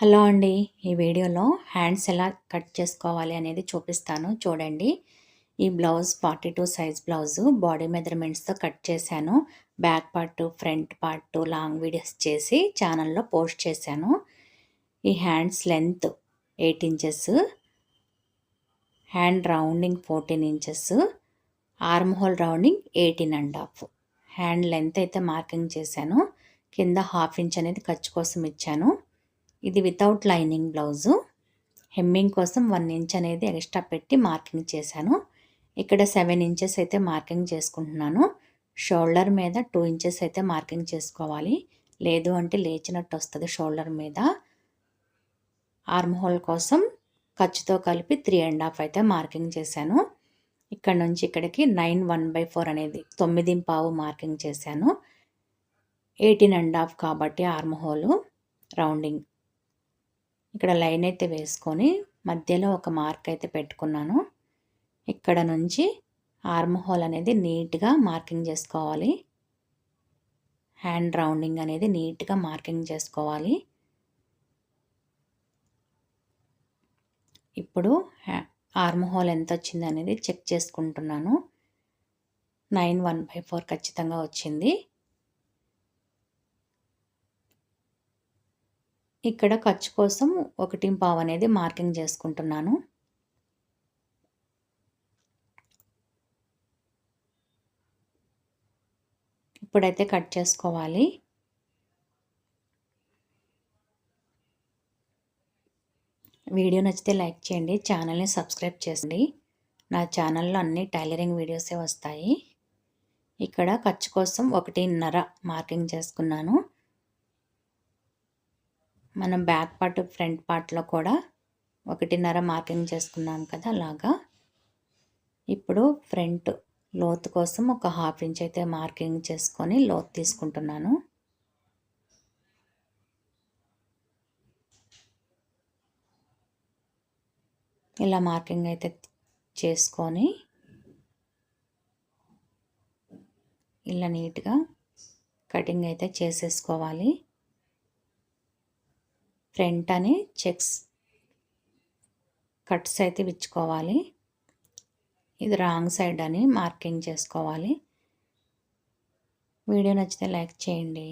Hello అండి. ఈ వీడియోలో హ్యాండ్స్ ఎలా కట్ చేసుకోవాలి అనేది చూపిస్తాను చూడండి. ఈ బ్లౌజ్ 42 సైజ్ బ్లౌజు బాడీ మెజర్మెంట్స్‌తో కట్ చేశాను. Back part, front part long videos చేసి ఛానల్‌లో పోస్ట్ చేశాను. ఈ hands length 8 inches, hand rounding 14 inches, arm hole rounding 18.5. Hand length అయితే మార్కింగ్ చేశాను. కింద హాఫ్ ఇంచ్ అనేది ఖర్చు కోసం ఇచ్చాను. ఇది వితౌట్ లైనింగ్ బ్లౌజు. హెమ్మింగ్ కోసం 1 ఇంచ్ అనేది ఎక్స్ట్రా పెట్టి మార్కింగ్ చేశాను. ఇక్కడ 7 ఇంచెస్ అయితే మార్కింగ్ చేసుకుంటున్నాను. షోల్డర్ మీద 2 ఇంచెస్ అయితే మార్కింగ్ చేసుకోవాలి. లేదు అంటే లేచినట్టు వస్తుంది షోల్డర్ మీద. ఆర్మ్ హోల్ కోసం ఖర్చుతో కలిపి 3.5 అయితే మార్కింగ్ చేశాను. ఇక్కడ నుంచి ఇక్కడికి 9 1/4 అనేది 9.5 మార్కింగ్ చేశాను. 18.5 కాబట్టి ఆర్మ్ హోలు రౌండింగ్. ఇక్కడ లైన్ అయితే వేసుకొని మధ్యలో ఒక మార్క్ అయితే పెట్టుకున్నాను. ఇక్కడ నుంచి ఆర్మ్ హోల్ అనేది నీట్గా మార్కింగ్ చేసుకోవాలి. హ్యాండ్ రౌండింగ్ అనేది నీట్గా మార్కింగ్ చేసుకోవాలి. ఇప్పుడు ఆర్మ్ హోల్ ఎంత వచ్చింది అనేది చెక్ చేసుకుంటున్నాను. 9 1/4 ఖచ్చితంగా వచ్చింది. ఇక్కడ ఖర్చు కోసం 1.5 అనేది మార్కింగ్ చేసుకుంటున్నాను. ఇప్పుడైతే కట్ చేసుకోవాలి. వీడియో నచ్చితే లైక్ చేయండి, ఛానల్ని సబ్స్క్రైబ్ చేయండి. నా ఛానల్లో అన్ని టైలరింగ్ వీడియోసే వస్తాయి. ఇక్కడ ఖర్చు కోసం 1.5 మార్కింగ్ చేసుకున్నాను. మనం బ్యాక్ పార్ట్ ఫ్రంట్ పార్ట్లో కూడా 1.5 మార్కింగ్ చేసుకున్నాం కదా అలాగా. ఇప్పుడు ఫ్రంట్ లోతు కోసం ఒక హాఫ్ ఇంచ్ అయితే మార్కింగ్ చేసుకొని లోతు తీసుకుంటున్నాను. ఇలా మార్కింగ్ అయితే చేసుకొని ఇలా నీట్గా కటింగ్ అయితే చేసేసుకోవాలి. ఫ్రంట్ అని చెక్స్ కట్స్ అయితే విచ్చుకోవాలి. ఇది రాంగ్ సైడ్ అని మార్కింగ్ చేసుకోవాలి. వీడియో నచ్చితే లైక్ చేయండి.